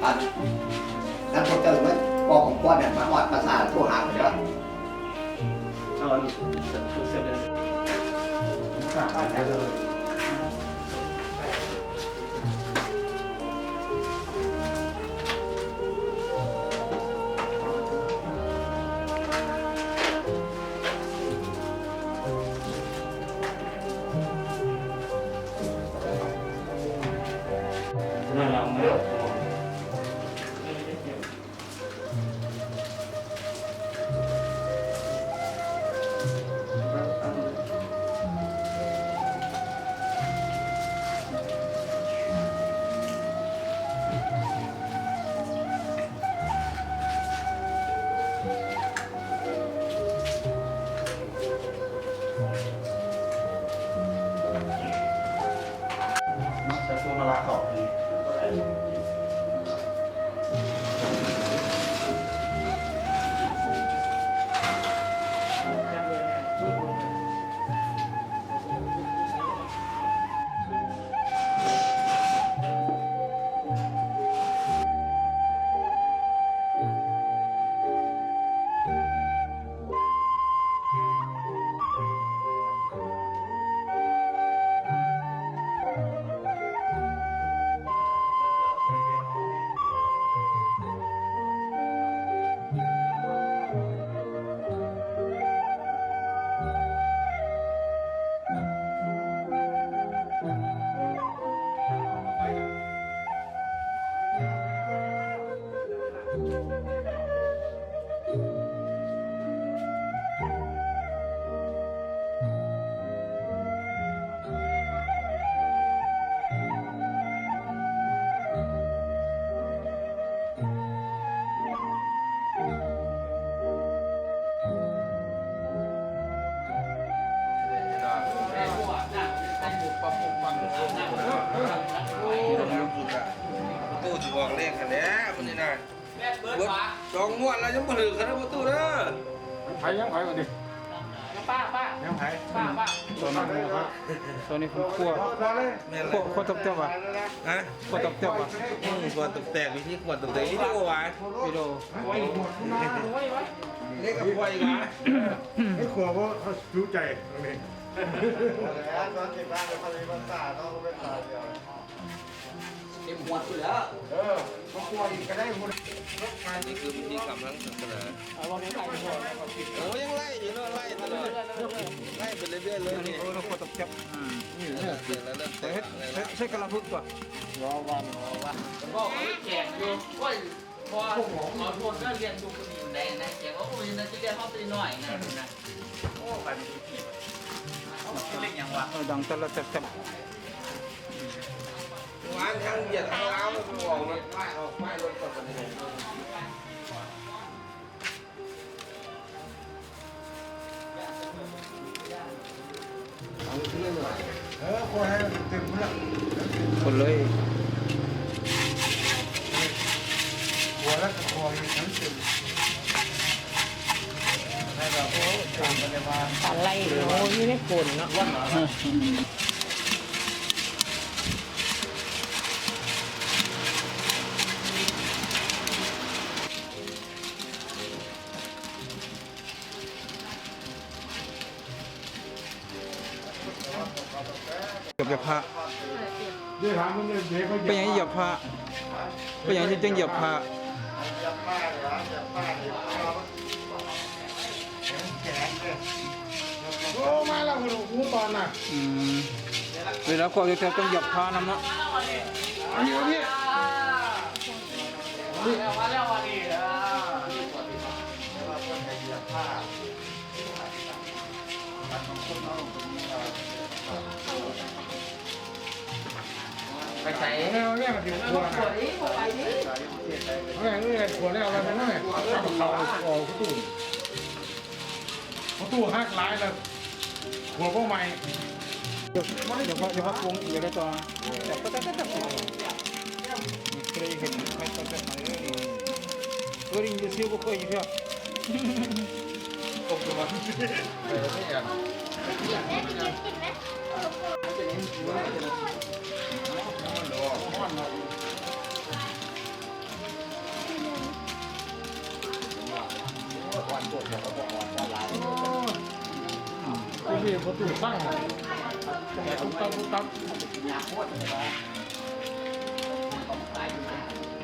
อันนั้นพอเจอไหมปอกของก้อนเนี่ยมาหอดภาษาตัวหางเลย เอาเสร็จเลยได้เลย นั่นเราไม่เอาของจะตัวมาลาขอบตู้จะบอกเลขกันแล้วมันนี่นะเบิดสองงวดแล้วยังบ่ถึงกันนะประตูเด้อ ไผ่ยังไผ่ก่อนดิยังไผ่ตัวนั้นตัวนี้ผมคั่ว แม่น คั่วตบเจ้าป่ะ ฮะ คั่วตบเจ้าป่ะ ขวดตกแตกวิธีขวดตกแตกนี่ดีกว่า กิโล เลขกับพวยอีกนะ ไอ้ขวบว่าเขารู้ใจตรงนี้ เต็มหัวอยู่แล้ว งานนี้คือพิธีกรรมทางศาสนาโอ้ยังไล่อยู่เนาะไล่ตลอดไล่ไปเรื่อยๆเลยนี่ เราคั่วตบเจ้า นี่เริ่มเปลี่ยนแล้วเริ่มแตกอะไรแล้ว ใช้กระพุกป่ะ บอกให้แจกอยู่ก็พอหมอทวนก็เรียนดูคนอยู่ในนะแจกว่าโอ้ยน่าจะเรียนห้องตีน้อยนะโอ้ไปดูที่เล่นอย่างวะ ดังตะละจับ งานทางเหยียดทางล้าวมันออกรถป้ายออกป้ายรถก่อนเลย ขวบให้เต็มแล้ว คนเลย ขวบแล้วก็ขวบอีกทั้งเต็มให้แบบโอ้ตามกันเลยว่า อะไรโอ้ยไม่คนเนาะ เก็บผ้า เดี๋ยวถามมันเลยเดี๋ยวเขา เป็นอย่างเหยียบผ้าเป็นอย่างจริงเหยียบผ้า โอ้มาแล้วคุณครูตอนน่ะ เวลาคั่วจะต้องเหยียบผ้านำเนาะ อันนี้วันนี้ มาแล้ววันนี้ ไปใส่แล้วเนี่ยมันอยู่ขวบนะแม่เอ้ยขวบแล้วมันนั่นแหละเขาออกตู้หักหลายแล้วขวบก็ใหม่ เดี๋ยวพักวงอย่าได้ตัวจับก็จับเคยเห็นไม่ต้องจับมาเลยตัวนี้จะเสียวก็เคยอยู่เพี้ย ตกลงมาไม่แอน เ พี่ประตูตั้งแต่ตุ๊บตับตุ๊บตับ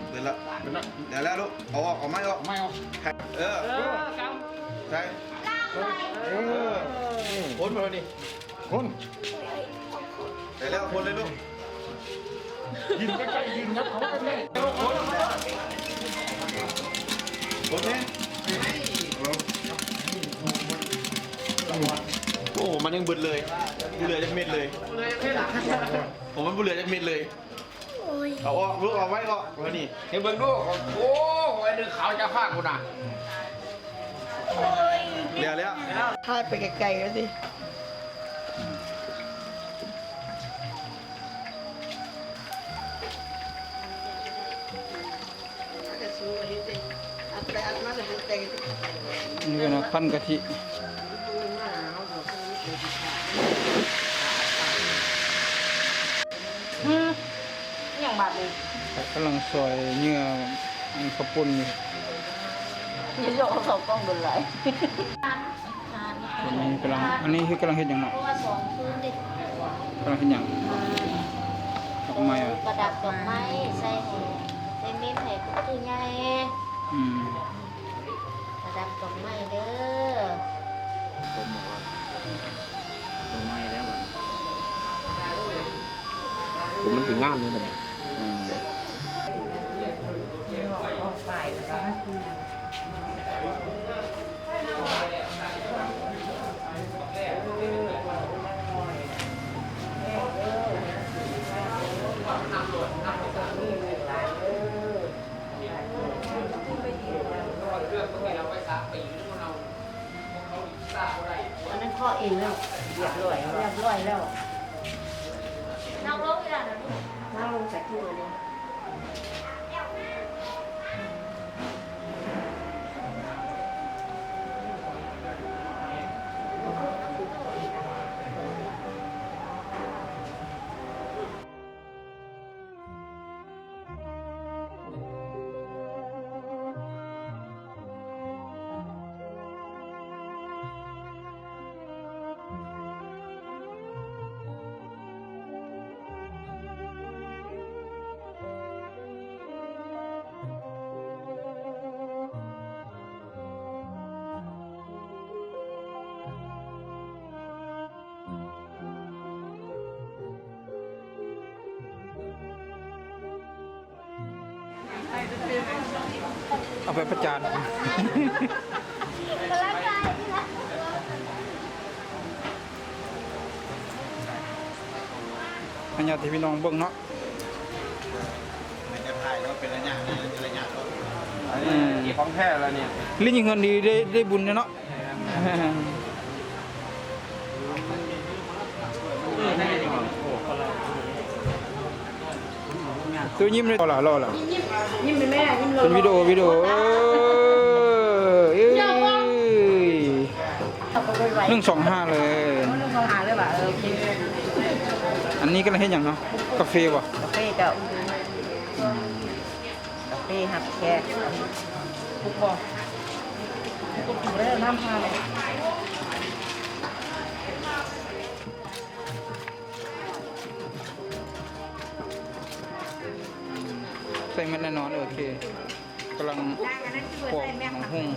เดี๋ยวละเดี๋ยวแล้วลูกเอาออกเอาไม้ออก ไม่เอา เออใช่ คนมาดิ คน เดี๋ยวแล้วคนเลยลูก ยืนใกล้ๆยืนยับเขาไปเลย คนนี้โอ้มันยังบึดเลยบุเหลือจากเม็ดเลยผมมันบุเหลือจากเม็ดเลยเอาออกลูกเอาไว้ออกมานี่ เฮ้ยเบิ่งดูโอ้ไอ้ดึงขาวจะฟาดกูน่ะ เดี๋ยวแล้ว ทอดไปไกลๆแล้วสิ นี่ก็นะพันกะทิ อย่างบาดเลย กำลังซอยเนื้อข้าวปุ้นอยู่ ยี่โยกเขากล้องดูไหล อันนี้คือกำลังเฮ็ดหยังเนาะ เพราะว่า2คืนดิ กำลังเฮ็ดหยังดอกไม้อ่ะ ประดับดอกไม้ใส่เม็ดให้กุ๊กคือใหญ่ อืม ประดับดอกไม้เด้อ มันถึงงามเลย อันนั้นข้อเองแล้วเรียบร้อยแล้วน้องลงอีกแล้วนะลูกน้องลงจากที่เลย เอาไปประจานอันนี้ที่พี่น้องเบิ่งเนาะ มันจะถ่ายแล้วเป็นระยะระยะก็ นี่ของแท้แล้วเนี่ยลิ้นยิงเงินดีได้บุญเนาะตัวยิ้มเลยรอล่ะ ยิ้มไปแม่ยิ้มเลย เป็นวิดีโอเ125เลย เขาหาเลยว่ะโอเค อันนี้ก็เลยเห็นอย่างเนาะกาแฟว่ะ กาแฟเจ้ากาแฟหับแขกทุกบ่ทุกอยู่ได้น้ำพาเลย ใส่เม็ดแน่นอนโอเคกำลังพวกหนองหุ่ง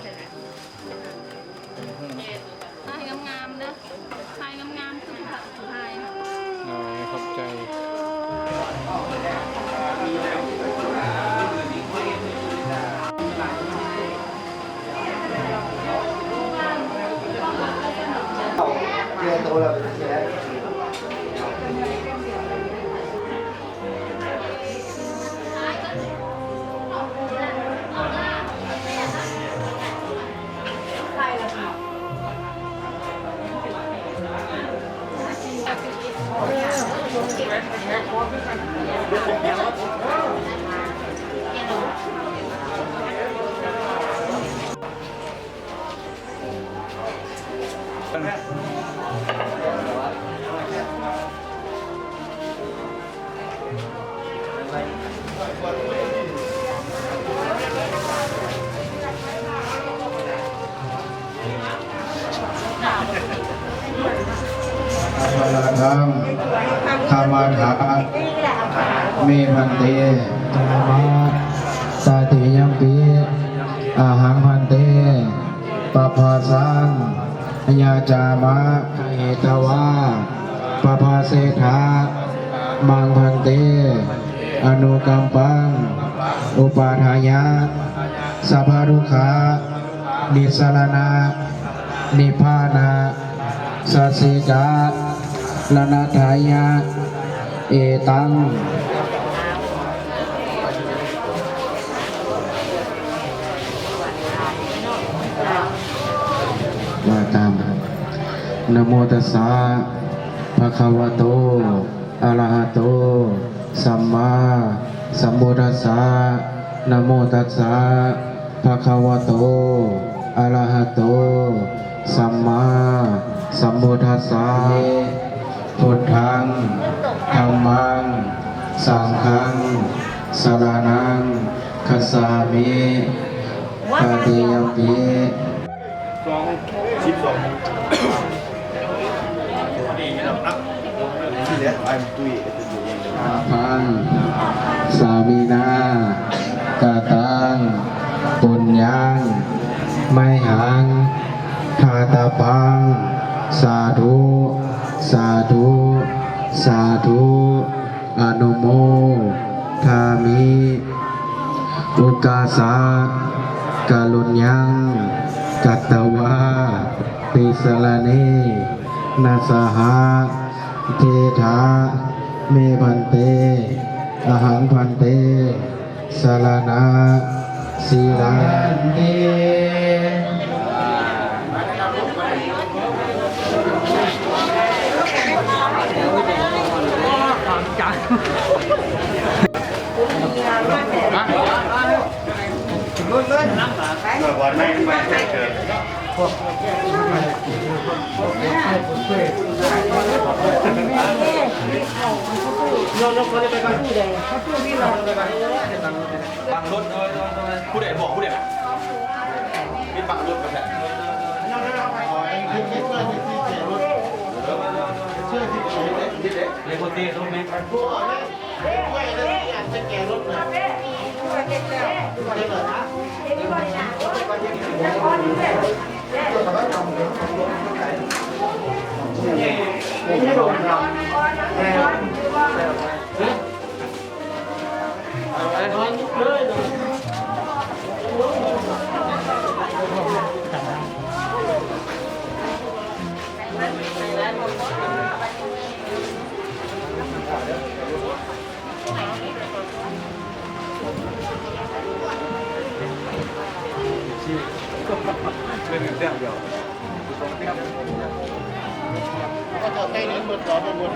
ทายงามๆเด้อทายงามๆคือผักทาย ขอบใจ เจอตัวเราเสีย เ ลทังธรรมถาเมพันเตธรรมะสาธิยัมปีอาหังพันเตปภาสังยาจามะเหตวาปภาเสธามังพันเตอนุกัมปังอุปาทายะสัพพรุขานิสรณะนิพพานะสัสสิกาลนาทายะเอตังว่าตามนะโมตัสสะภะคะวะโตอะระหะโตสัมมาสัมพุทธัสสะนะโมตัสสะภะคะวะโตอะระหะโตสัมมาสัมพุทธัสสะพุทธังธัมมังสังฆังสรณังคัสสามิตติยัมปิพังสามีนากาตังปุญญังไม่หังทาตาปังสาธุสาธุสาธุอนุโมทามิอุกาสากาลุญยังกัตตวาติสลานีนาสหะเทธาเมพันเตอหังพันเตสารนาสีลันเตบังรถผู้ใดบอกผู้ใดมีบังรถกันแหละเลยคนตีรถไหมเป็นเรื่องเดียวก็จะให้นี้หมดต่อหมด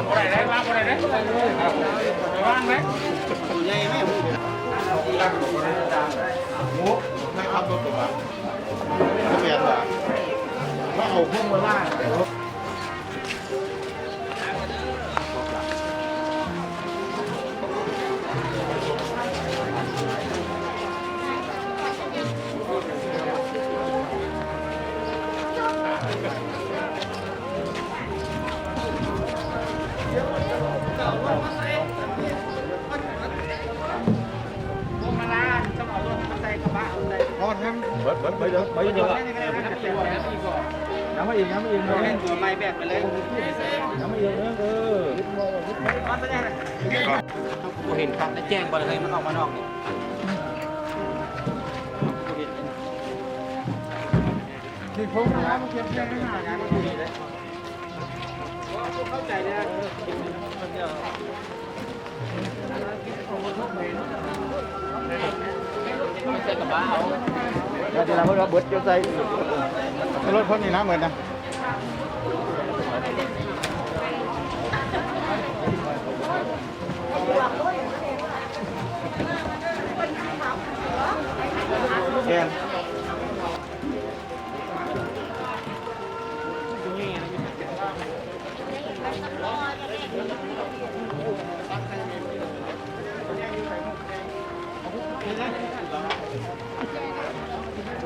อะไรได้บ้างอะไรได้บ้างไหมตัวใหญ่ไหมหมูไม่ขับรถถูกป่ะไม่เปลี่ยนหรอไม่เอาพุ่งมาล่าไปเดี๋ยวน้ำมาอีกตัวไล่แบกไปเลยน้ำมาอีกกูเห็นครับแล้วแจ้งบอลอะไรมันออกมานอกนี่ที่ผมนะมันเก็บแจ้งให้หางานมันดีเลยเข้าใจเลยไม่ใช่กับบ้าเอาเราจะทำว่าเบิร์ดเกี่ยวใจรถพ้นนี่นะเหมือนนะแกน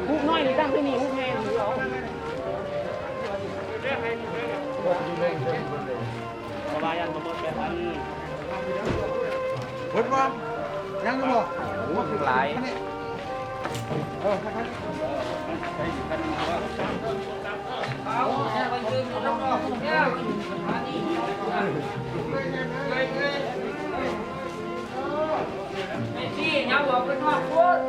ฮุกน้อยนี่ตั้งที่นี่ฮุกแห้ง เพิ่นว่ายังบ่โอ้หลายที่เนี่ยบอกเป็นว่าโคตร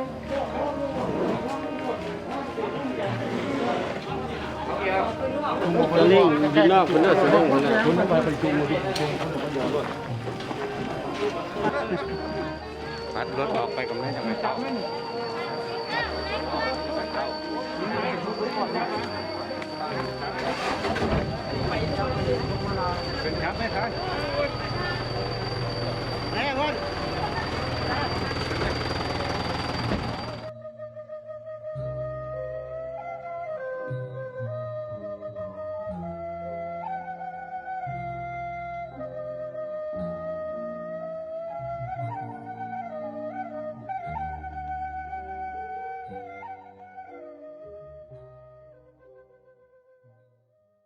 สลิงพี่น้องคนน่ะสลิงคนน่ะ คุณไปจุงดิจุง พัดรถออกไปกับแม่จังไงต่อ เป็นครับไหมครับ